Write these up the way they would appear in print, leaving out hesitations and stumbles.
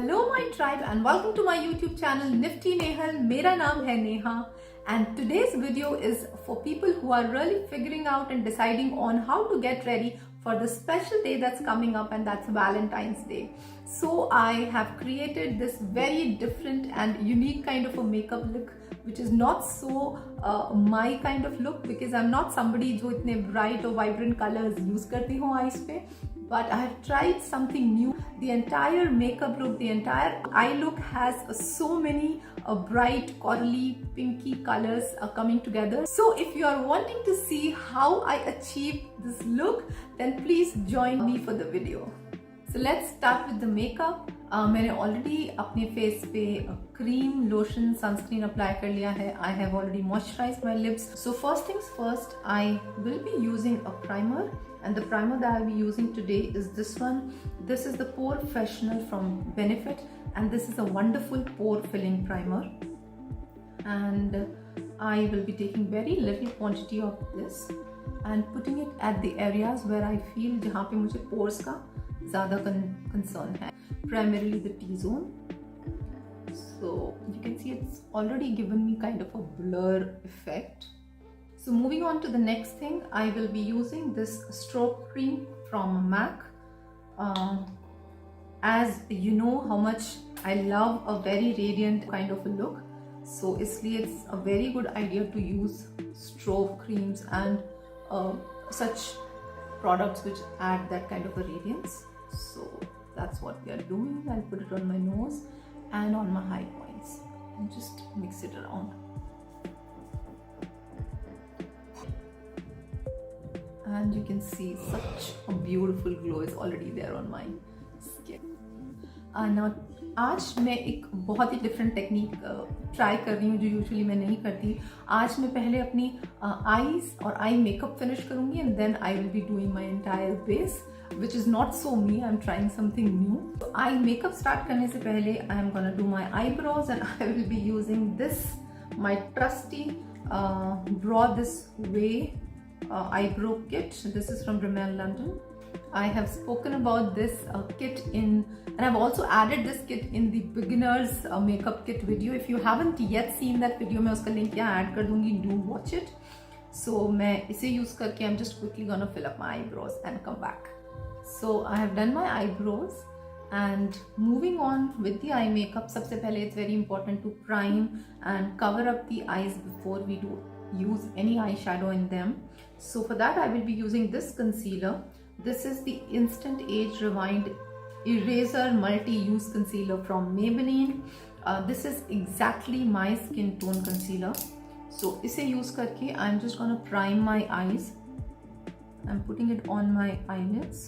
Hello my tribe and welcome to my YouTube channel NiftyNehal. मेरा नाम है Neha and today's video is for people who are really figuring out and deciding on how to get ready for the special day that's coming up, and that's Valentine's Day. So I have created this very different and unique kind of a makeup look which is not so my kind of look, because I'm not somebody जो इतने bright or vibrant colors use करती हूँ eyes पे, but I have tried something new. The entire makeup look, the entire eye look has so many bright corally pinky colors coming together. So if you are wanting to see how I achieve this look, then please join me for the video. So let's start with the makeup. मैंने already अपने face पे cream, lotion, sunscreen apply कर लिया है. I have already moisturized my lips. So first things first, I will be using a primer, and the primer that I'll be using today is this one. This is the Porefessional from Benefit, and this is a wonderful pore filling primer. And I will be taking very little quantity of this and putting it at the areas where I feel जहाँ पे मुझे pores का ज़्यादा concern है. Primarily the T-zone. So you can see it's already given me kind of a blur effect. So moving on to the next thing, I will be using this strobe cream from MAC. As you know how much I love a very radiant kind of a look, so इसलिए it's a very good idea to use strobe creams and such products which add that kind of a radiance. So that's what we are doing. I'll put it on my nose and on my high points and just mix it around. And you can see such a beautiful glow is already there on my skin. Now आज मैं एक बहुत ही different technique try कर रही हूँ जो usually मैं नहीं करती. आज मैं पहले अपनी आईज और आई मेकअप फिनिश करूँगी and then I will be doing my entire base, which is not so me. I'm trying something new. So eye makeup start करने से पहले I am gonna do my eyebrows, and I will be using this my trusty Draw This Way eyebrow kit. This is from Rimmel London. I have spoken about this kit and I've also added this kit in the beginners makeup kit video. If you haven't yet seen that video, मैं उसका link यहाँ add कर दूँगी. Do watch it. So मैं इसे use करके I'm just quickly gonna fill up my eyebrows and come back. So I have done my eyebrows, and moving on with the eye makeup, सबसे पहले it's very important to prime and cover up the eyes before we do use any eyeshadow in them. So for that I will be using this concealer. This is the Instant Age Rewind Eraser Multi-Use Concealer from Maybelline. This is exactly my skin tone concealer. So इसे use करके I'm just gonna prime my eyes. I'm putting it on my eyelids.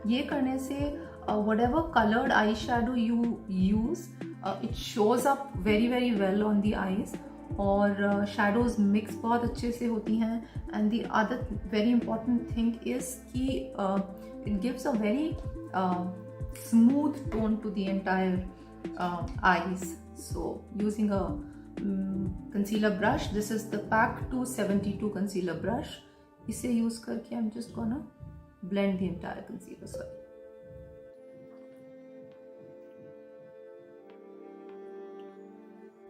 ये करने से whatever colored eyeshadow you use, it shows up very well on the eyes, और shadows mix बहुत अच्छे से होती हैं. And the other very important thing is कि it gives a very smooth tone to the entire eyes. So using a concealer brush, this is the PAC 272 concealer brush. इसे use करके I'm just gonna blend the entire concealer. Sorry.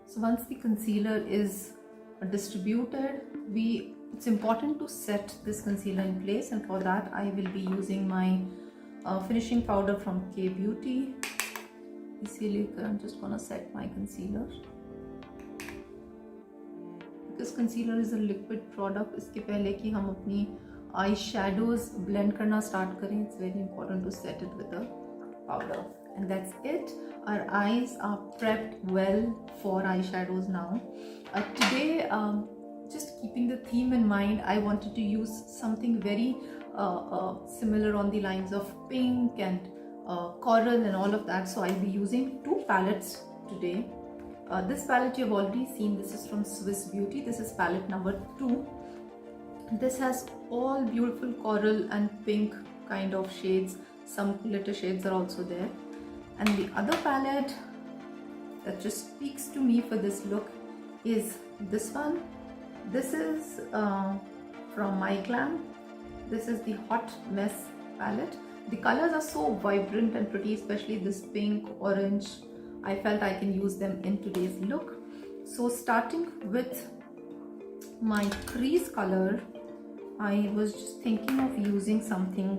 So once the concealer is distributed, it's important to set this concealer in place, and for that I will be using my finishing powder from K Beauty. इसे लेकर I'm just gonna set my concealer. This concealer is a liquid product. इसके पहले कि हम अपनी आई shadows blend करना start करें, it's very important to set it with a powder. And that's it. Our eyes are prepped well for eyeshadows now. Today, just keeping the theme in mind, I wanted to use something very similar on the lines of pink and coral and all of that. So I'll be using two palettes today. This palette you have already seen. This is from Swiss Beauty. This is palette number 2. This has all beautiful coral and pink kind of shades. Some glitter shades are also there. And the other palette that just speaks to me for this look is this one. This is from MyGlam. This is the Hot Mess palette. The colors are so vibrant and pretty, especially this pink, orange. I felt I can use them in today's look. So starting with my crease color, I was just thinking of using something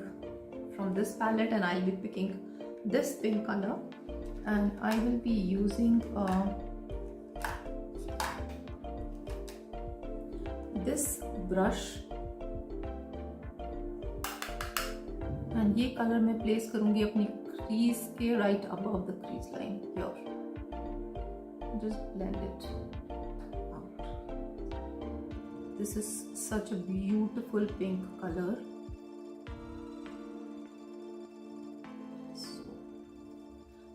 from this palette, and I'll be picking this pink color, and I will be using this brush, and ये color मैं place करूँगी अपनी crease के right above the crease line here. Just blend it out. This is such a beautiful pink color.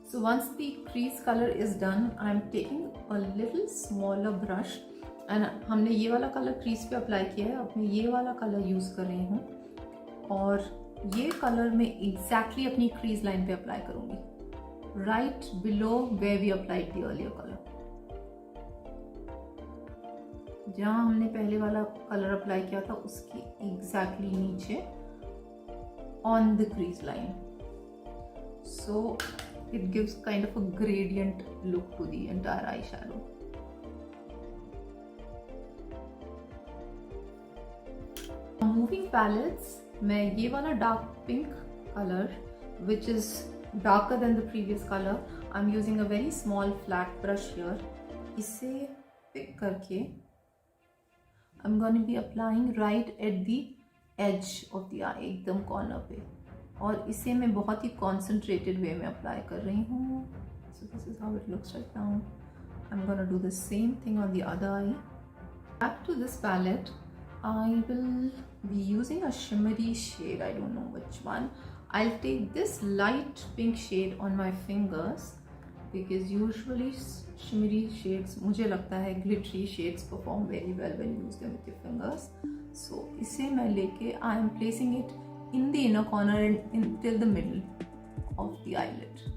So once the crease color is done, I'm taking a little smaller brush, and हमने ये वाला colour crease पे apply किया है. अब मैं ये वाला कलर यूज कर रही हूँ, और ये कलर मैं एग्जैक्टली अपनी क्रीज लाइन पे अप्लाई करूंगी, right below where we applied the earlier colour. जहाँ हमने पहले वाला कलर अप्लाई किया था उसके एग्जैक्टली नीचे on the crease line. So it gives kind of a gradient look to the entire eyeshadow. Moving palettes, मैं ये वाला dark pink color, which is darker than the previous color, I'm using a very small flat brush here. इसे pick करके I'm going to be applying right at the edge of the eye, एकदम corner पे, और इसे मैं बहुत ही concentrated way में apply कर रही हूँ. So this is how it looks right now. I'm gonna do the same thing on the other eye. Back to this palette, I will be using a shimmery shade. I don't know which one. I'll take this light pink shade on my fingers because usually shimmery shades, मुझे लगता है glittery shades perform very well when you use them with your fingers. So इसे मैं लेके I am placing it in the inner corner and till the middle of the eyelid.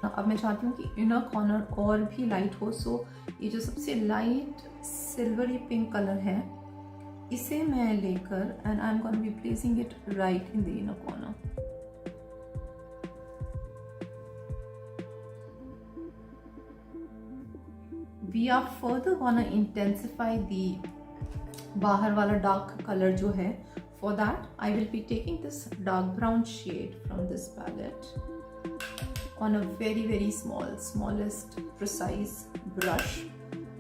अब मैं चाहती हूँ कि इनर कॉर्नर और भी लाइट हो. सो ये जो सबसे लाइट सिल्वरी पिंक कलर है, इसे मैं लेकर and I am going to be placing it right in the inner corner. We are further gonna intensify the बाहर वाला डार्क कलर जो है. For that, I will be taking this dark brown shade from this palette on a very smallest precise brush,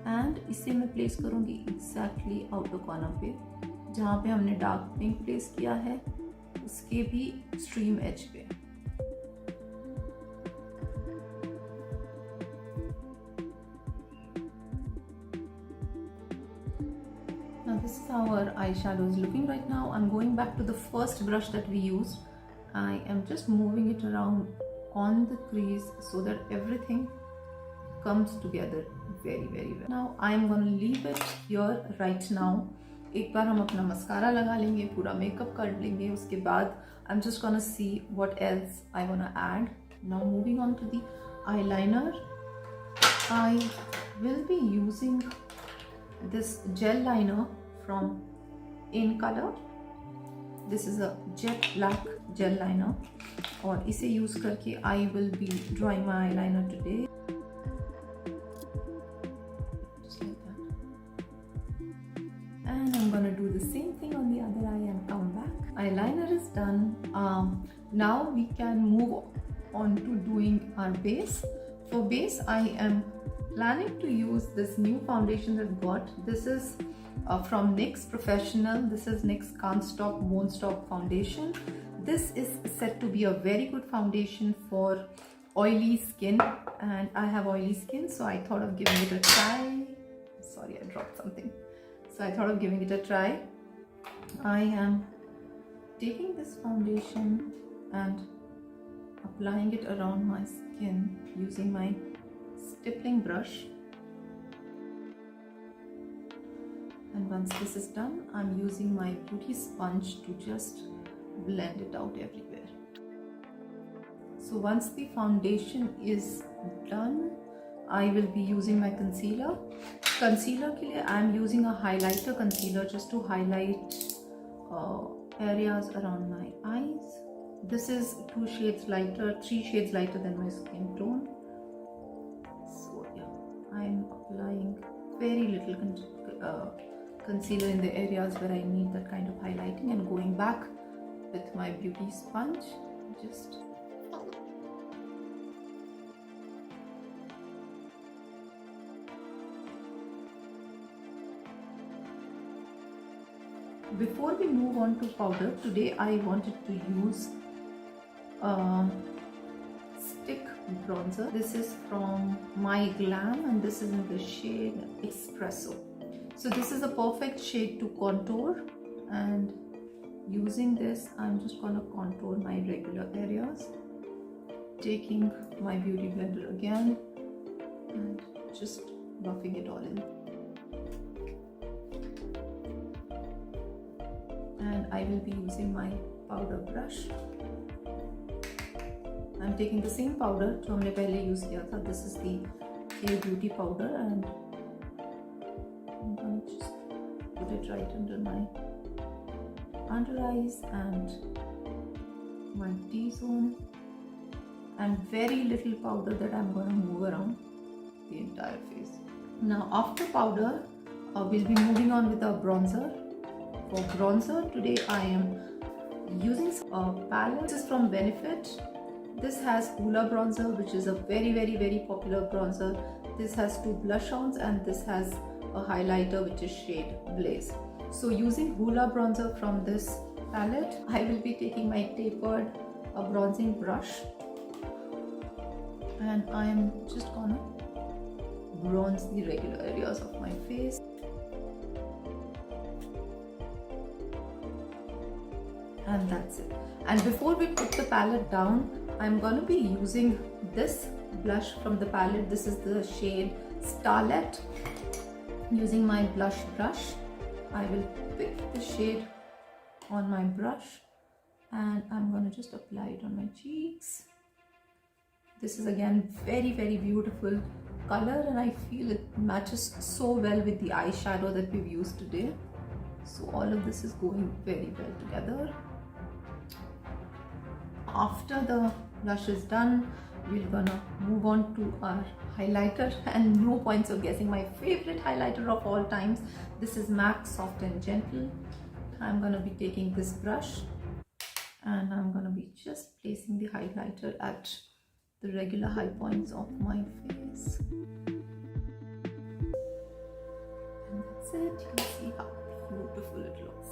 and इसे मैं place करूँगी exactly outer corner पे, जहाँ पे हमने dark pink place किया है उसके भी extreme edge पे. This is how our eyeshadow is looking right now. I'm going back to the first brush that we used. I am just moving it around on the crease so that everything comes together very well. Now I'm going to leave it here right now. एक बार हम अपना mascara लगा लेंगे, पूरा makeup कर लेंगे, उसके बाद I'm just gonna see what else I wanna add. Now moving on to the eyeliner, I will be using this gel liner from Incolor. This is a jet black gel liner, और इसे use करके I will be drawing my eyeliner today. Just like that. And I'm gonna do the same thing on the other eye and come back. Eyeliner is done. Now we can move on to doing our base. For base, I am planning to use this new foundation that I've got. This is from NYX Professional. This is NYX Can't Stop Won't Stop foundation. This is said to be a very good foundation for oily skin, and I have oily skin, so I thought of giving it a try. Sorry, I dropped something. So I thought of giving it a try. I am taking this foundation and applying it around my skin using my stippling brush. And once this is done, I'm using my beauty sponge to just blend it out everywhere. So once the foundation is done, I will be using my concealer. Concealer के लिए I am using a highlighter concealer just to highlight areas around my eyes. This is 2 shades lighter, 3 shades lighter than my skin tone. So yeah, I am applying very little concealer in the areas where I need that kind of highlighting, and going back with my beauty sponge just before we move on to powder. Today I wanted to use stick bronzer. This is from MyGlam and this is in the shade Espresso. So this is a perfect shade to contour, and using this I'm just gonna contour my regular areas, taking my beauty blender again and just buffing it all in. And I will be using my powder brush. I'm taking the same powder जो हमने पहले use किया था. This is the K Beauty powder, and I'm going to just put it right under my under eyes and my T-zone, and very little powder that I'm going to move around the entire face. Now after powder, we'll be moving on with our bronzer. For bronzer, today I am using a palette. This is from Benefit. This has Hoola bronzer, which is a very popular bronzer. This has 2 blush ons, and this has a highlighter which is shade Blaze. So using Hoola bronzer from this palette, I will be taking my tapered bronzing brush, and I am just gonna bronze the regular areas of my face. And that's it. And before we put the palette down, I'm going to be using this blush from the palette. This is the shade Starlet. Using my blush brush, I will pick the shade on my brush and I'm going to just apply it on my cheeks. This is again very beautiful color, and I feel it matches so well with the eyeshadow that we've used today. So all of this is going very well together. After the blush is done, we're gonna move on to our highlighter, and no points of guessing, my favorite highlighter of all times. This is MAC Soft and Gentle. I'm gonna be taking this brush and I'm gonna be just placing the highlighter at the regular high points of my face. And that's it. You can see how beautiful it looks.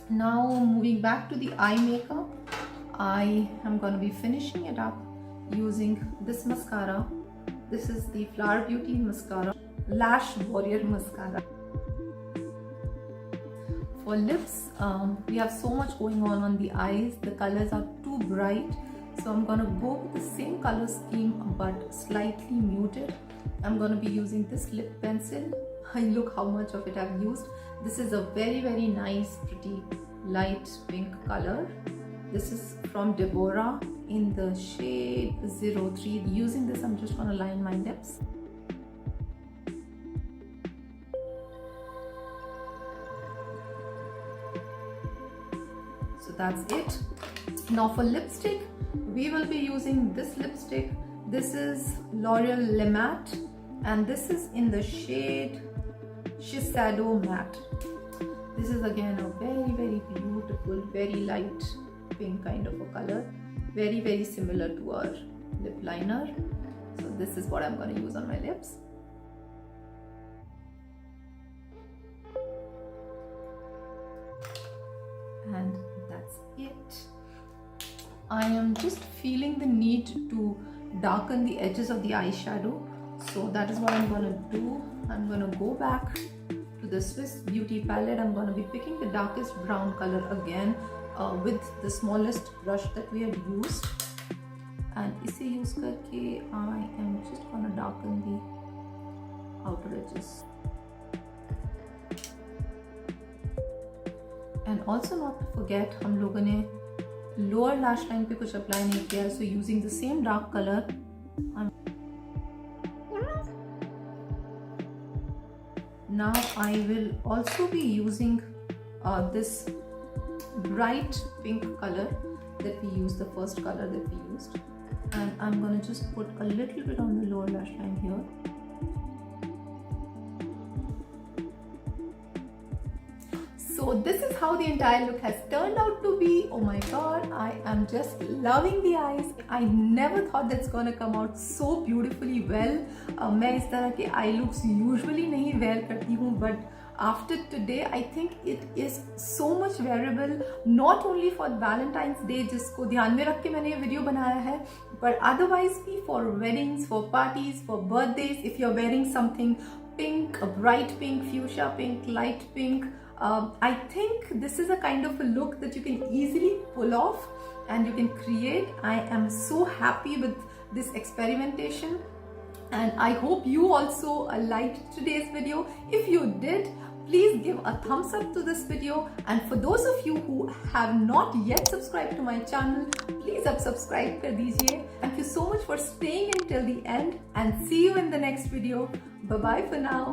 Now moving back to the eye makeup, I am going to be finishing it up using this mascara. This is the Flower Beauty mascara, Lash Warrior mascara. For lips, we have so much going on the eyes. The colors are too bright, so I'm going to go with the same color scheme but slightly muted. I'm going to be using this lip pencil. Look how much of it I've used. This is a very nice, pretty light pink color. This is from Deborah in the shade 03. Using this, I'm just gonna line my lips. So that's it. Now for lipstick, we will be using this lipstick. This is Loreal Le Matte, and this is in the shade Eyeshadow Matte. This is again a very beautiful, very light pink kind of a color, very similar to our lip liner. So this is what I'm going to use on my lips. And that's it. I am just feeling the need to darken the edges of the eyeshadow, so that is what I'm going to do. I'm going to go back to the Swiss Beauty palette. I'm going to be picking the darkest brown color again with the smallest brush that we had used, and इसे use करके I am just going to darken the outer edges. And also not to forget, हम लोगों ने lower lash line पे कुछ apply नहीं किया, so using the same dark color now I will also be using this bright pink color that we used, the first color that we used, and I'm gonna just put a little bit on the lower lash line here. So this is how the entire look has turned out to be. Oh my god, I am just loving the eyes. I never thought that's gonna come out so beautifully well. मैं इस तरह के eye looks usually नहीं wear करती हूँ, but after today I think it is so much wearable, not only for Valentine's Day जिसको ध्यान में रख के मैंने ये वीडियो बनाया है, but otherwise भी for weddings, for parties, for birthdays. If you're wearing something pink, a bright pink, fuchsia pink, light pink, I think this is a kind of a look that you can easily pull off and you can create. I am so happy with this experimentation, and I hope you also liked today's video. If you did, please give a thumbs up to this video, and for those of you who have not yet subscribed to my channel, please subscribe kar dijiye. Thank you so much for staying in till the end, and see you in the next video. Bye bye for now.